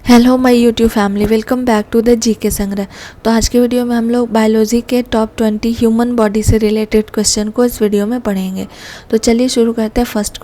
Hello my YouTube family, welcome back to the GK संग्रह। तो आज के वीडियो में हम लोग बायोलॉजी के टॉप 20 ह्यूमन बॉडी से रिलेटेड क्वेश्चन को इस वीडियो में पढ़ेंगे। तो चलिए शुरू करते हैं। फर्स्ट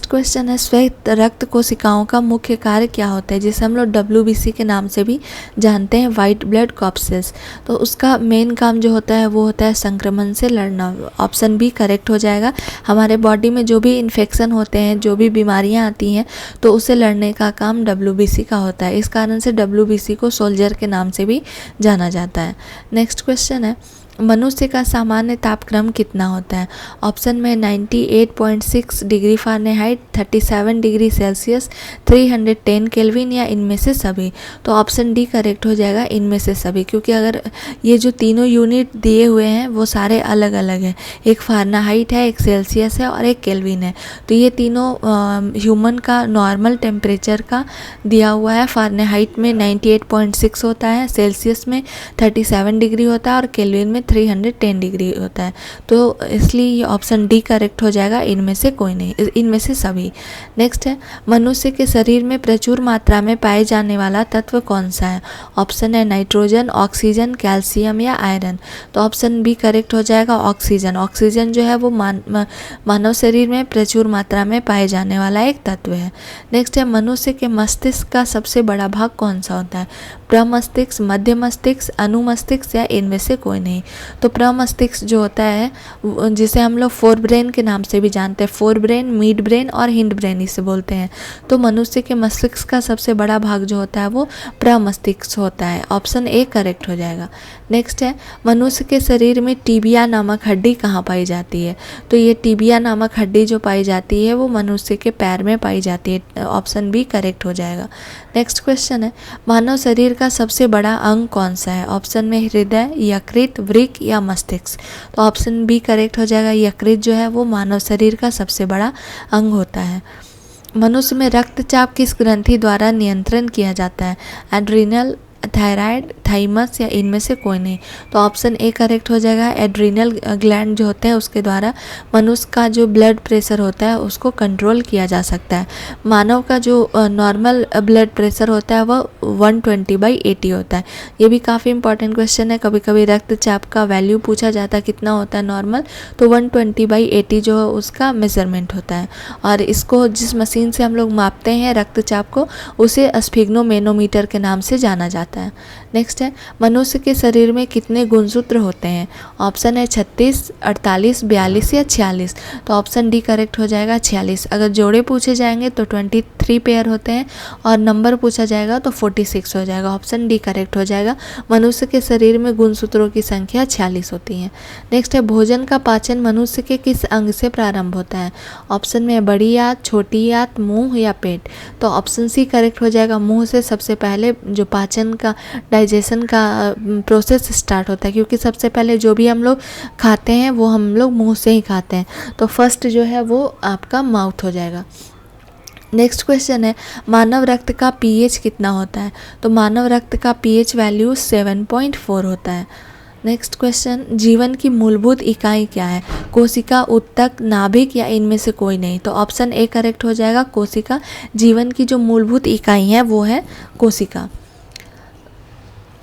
क्वेश्चन है, श्वेत रक्त कोशिकाओं का मुख्य कार्य क्या होता है, जिसे हम लोग WBC के नाम से भी जानते हैं, वाइट ब्लड कॉर्पसेस। तो उसका मेन काम जो होता है वो होता है संक्रमण से लड़ना। ऑप्शन बी करेक्ट हो जाएगा। हमारे बॉडी में जो भी इन्फेक्शन होते हैं, जो भी बीमारियाँ आती हैं, तो उससे लड़ने का काम WBC का होता है। इस कारण से WBC को सोल्जर के नाम से भी जाना जाता है। नेक्स्ट क्वेश्चन है, मनुष्य का सामान्य तापक्रम कितना होता है। ऑप्शन में 98.6 degree Fahrenheit, 37 degree Celsius, 310 kelvin या इनमें से सभी। तो ऑप्शन डी करेक्ट हो जाएगा, इनमें से सभी, क्योंकि अगर ये जो तीनों यूनिट दिए हुए हैं वो सारे अलग अलग हैं। एक फ़ारेनहाइट है, एक सेल्सियस है और एक केल्विन है। तो ये तीनों ह्यूमन का नॉर्मल टेम्परेचर का दिया हुआ है। फ़ारेनहाइट में 98.6 होता है, सेल्सियस में 37 डिग्री होता है और केल्विन में 310 डिग्री होता है। तो इसलिए ये ऑप्शन डी करेक्ट हो जाएगा, इनमें से कोई नहीं, इनमें से सभी। नेक्स्ट है, मनुष्य के शरीर में प्रचुर मात्रा में पाए जाने वाला तत्व कौन सा है। ऑप्शन है नाइट्रोजन, ऑक्सीजन, कैल्शियम या आयरन। तो ऑप्शन बी करेक्ट हो जाएगा, ऑक्सीजन। ऑक्सीजन जो है वो मानव शरीर में प्रचुर मात्रा में पाए जाने वाला एक तत्व है। नेक्स्ट है, मनुष्य के मस्तिष्क का सबसे बड़ा भाग कौन सा होता है। प्रमस्तिष्क, मध्य मस्तिष्क, अनुमस्तिष्क या इनमें से कोई नहीं। तो प्रमस्तिष्क जो होता है जिसे हम लोग फोर ब्रेन के नाम से भी जानते हैं, फोर ब्रेन, मिड ब्रेन और हिंड ब्रेन इसे बोलते हैं। तो मनुष्य के मस्तिष्क का सबसे बड़ा भाग जो होता है वो प्रमस्तिष्क होता है। ऑप्शन ए करेक्ट हो जाएगा। नेक्स्ट है, मनुष्य के शरीर में टिबिया नामक हड्डी कहाँ पाई जाती है। तो ये टिबिया नामक हड्डी जो पाई जाती है वो मनुष्य के पैर में पाई जाती है। ऑप्शन बी करेक्ट हो जाएगा। नेक्स्ट क्वेश्चन है, मानव शरीर का सबसे बड़ा अंग कौन सा है। ऑप्शन में हृदय, यकृत, वृक्क या मस्तिष्क। तो ऑप्शन बी करेक्ट हो जाएगा। यकृत जो है वो मानव शरीर का सबसे बड़ा अंग होता है। मनुष्य में रक्तचाप किस ग्रंथि द्वारा नियंत्रण किया जाता है। एड्रिनल, थायराइड, थाइमस या इनमें से कोई नहीं। तो ऑप्शन ए करेक्ट हो जाएगा। एड्रिनल ग्लैंड जो होते हैं उसके द्वारा मनुष्य का जो ब्लड प्रेशर होता है उसको कंट्रोल किया जा सकता है। मानव का जो नॉर्मल ब्लड प्रेशर होता है वह 120/80 होता है। ये भी काफ़ी इंपॉर्टेंट क्वेश्चन है। कभी कभी रक्तचाप का वैल्यू पूछा जाता है कितना होता है नॉर्मल, तो 120/80 जो उसका मेजरमेंट होता है। और इसको जिस मशीन से हम लोग मापते हैं रक्तचाप को, उसे स्फिग्नोमेनोमीटर के नाम से जाना जाता है। नेक्स्ट है, मनुष्य के शरीर में कितने गुणसूत्र होते हैं। ऑप्शन है 36, 48, 42 या 46। तो ऑप्शन डी करेक्ट हो जाएगा, 46। अगर जोड़े पूछे जाएंगे तो 23 पेयर होते हैं और नंबर पूछा जाएगा तो 46 हो जाएगा। ऑप्शन डी करेक्ट हो जाएगा। मनुष्य के शरीर में गुणसूत्रों की संख्या 46 होती है। नेक्स्ट है, भोजन का पाचन मनुष्य के किस अंग से प्रारंभ होता है। ऑप्शन में बड़ी आंत, छोटी आंत, मुंह या पेट। तो ऑप्शन सी करेक्ट हो जाएगा। मुंह से सबसे पहले जो पाचन का, डाइजेशन का प्रोसेस स्टार्ट होता है, क्योंकि सबसे पहले जो भी हम लोग खाते हैं वो हम लोग मुंह से ही खाते हैं। तो फर्स्ट जो है वो आपका माउथ हो जाएगा। नेक्स्ट क्वेश्चन है, मानव रक्त का pH कितना होता है। तो मानव रक्त का pH वैल्यू 7.4 होता है। नेक्स्ट क्वेश्चन, जीवन की मूलभूत इकाई क्या है। कोशिका, ऊतक, नाभिक या इनमें से कोई नहीं। तो ऑप्शन ए करेक्ट हो जाएगा, कोशिका। जीवन की जो मूलभूत इकाई है वो है कोशिका।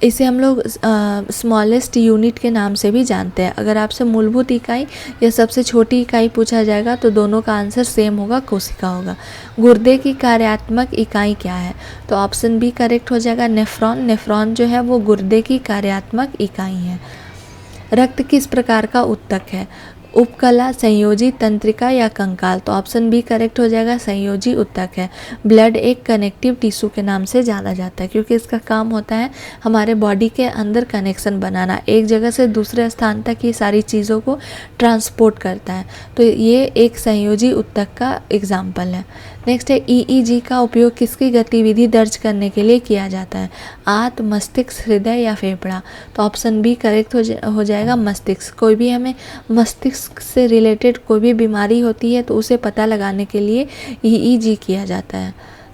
इसे हम लोग स्मॉलेस्ट यूनिट के नाम से भी जानते हैं। अगर आपसे मूलभूत इकाई या सबसे छोटी इकाई पूछा जाएगा तो दोनों का आंसर सेम होगा, कोशिका होगा। गुर्दे की कार्यात्मक इकाई क्या है। तो ऑप्शन बी करेक्ट हो जाएगा, नेफ्रॉन। नेफ्रॉन जो है वो गुर्दे की कार्यात्मक इकाई है। रक्त किस प्रकार का ऊतक है। उपकला, संयोजी, तंत्रिका या कंकाल। तो ऑप्शन बी करेक्ट हो जाएगा, संयोजी ऊतक है। ब्लड एक कनेक्टिव टिश्यू के नाम से जाना जाता है, क्योंकि इसका काम होता है हमारे बॉडी के अंदर कनेक्शन बनाना, एक जगह से दूसरे स्थान तक ये सारी चीज़ों को ट्रांसपोर्ट करता है। तो ये एक संयोजी ऊतक का एग्जाम्पल है। नेक्स्ट है, EEG का उपयोग किसकी गतिविधि दर्ज करने के लिए किया जाता है। आंत, मस्तिष्क, हृदय या फेफड़ा। तो ऑप्शन बी करेक्ट हो जाएगा, मस्तिष्क। कोई भी हमें मस्तिष्क से रिलेटेड कोई भी बीमारी होती है तो उसे पता लगाने के लिए EEG किया जाता है।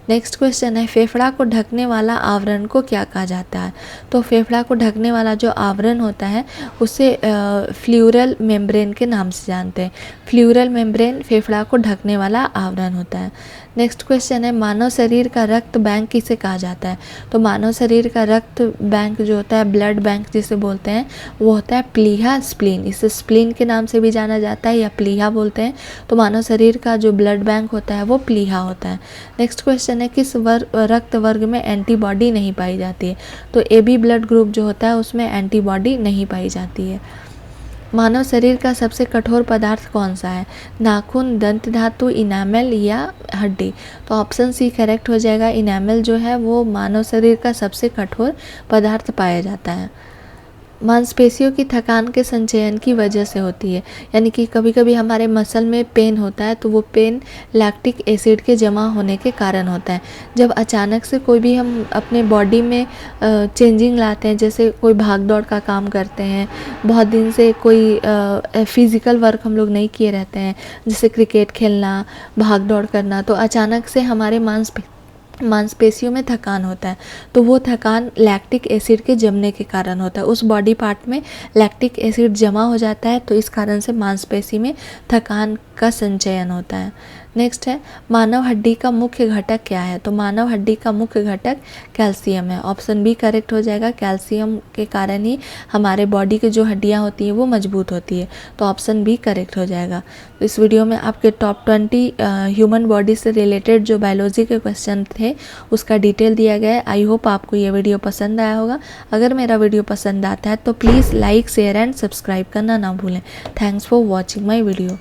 नेक्स्ट क्वेश्चन है, फेफड़ा को ढकने वाला आवरण को क्या कहा जाता है। तो फेफड़ा को ढकने वाला जो आवरण होता है उसे फ्लूरल मेम्ब्रेन के नाम से जानते हैं। फ्लूरल मेम्ब्रेन फेफड़ा को ढकने वाला आवरण होता है। नेक्स्ट क्वेश्चन है मानव शरीर का रक्त बैंक किसे कहा जाता है। तो मानव शरीर का रक्त बैंक जो होता है, ब्लड बैंक जिसे बोलते हैं, वो होता है प्लीहा स्प्लीन। इसे स्प्लीन के नाम से भी जाना जाता है या प्लीहा बोलते हैं। तो मानव शरीर का जो ब्लड बैंक होता है वो प्लीहा होता है। नेक्स्ट क्वेश्चन है किस रक्त वर्ग में एंटीबॉडी नहीं पाई जाती है। तो AB ब्लड ग्रुप जो होता है उसमें एंटीबॉडी नहीं पाई जाती है। मानव शरीर का सबसे कठोर पदार्थ कौन सा है। नाखून, दंत धातु, इनामेल या हड्डी। तो ऑप्शन सी करेक्ट हो जाएगा। इनामेल जो है वो मानव शरीर का सबसे कठोर पदार्थ पाया जाता है। मांसपेशियों की थकान के संचयन की वजह से होती है, यानी कि कभी कभी हमारे मसल में पेन होता है तो वो पेन लैक्टिक एसिड के जमा होने के कारण होता है। जब अचानक से कोई भी हम अपने बॉडी में चेंजिंग लाते हैं, जैसे कोई भाग दौड़ का काम करते हैं, बहुत दिन से कोई फिज़िकल वर्क हम लोग नहीं किए रहते हैं, जैसे क्रिकेट खेलना, भाग दौड़ करना, तो अचानक से हमारे मांसपेशियों में थकान होता है। तो वो थकान लैक्टिक एसिड के जमने के कारण होता है। उस बॉडी पार्ट में लैक्टिक एसिड जमा हो जाता है, तो इस कारण से मांसपेशी में थकान का संचयन होता है। नेक्स्ट है मानव हड्डी का मुख्य घटक क्या है। तो मानव हड्डी का मुख्य घटक कैल्शियम है। ऑप्शन बी करेक्ट हो जाएगा। कैल्शियम के कारण ही हमारे बॉडी की जो हड्डियाँ होती हैं वो मजबूत होती है। तो ऑप्शन बी करेक्ट हो जाएगा। तो इस वीडियो में आपके टॉप 20 ह्यूमन बॉडी से रिलेटेड जो बायोलॉजी के क्वेश्चन थे उसका डिटेल दिया गया है। आई होप आपको ये वीडियो पसंद आया होगा। अगर मेरा वीडियो पसंद आता है तो please like, share and subscribe करना ना भूलें। Thanks for watching my video.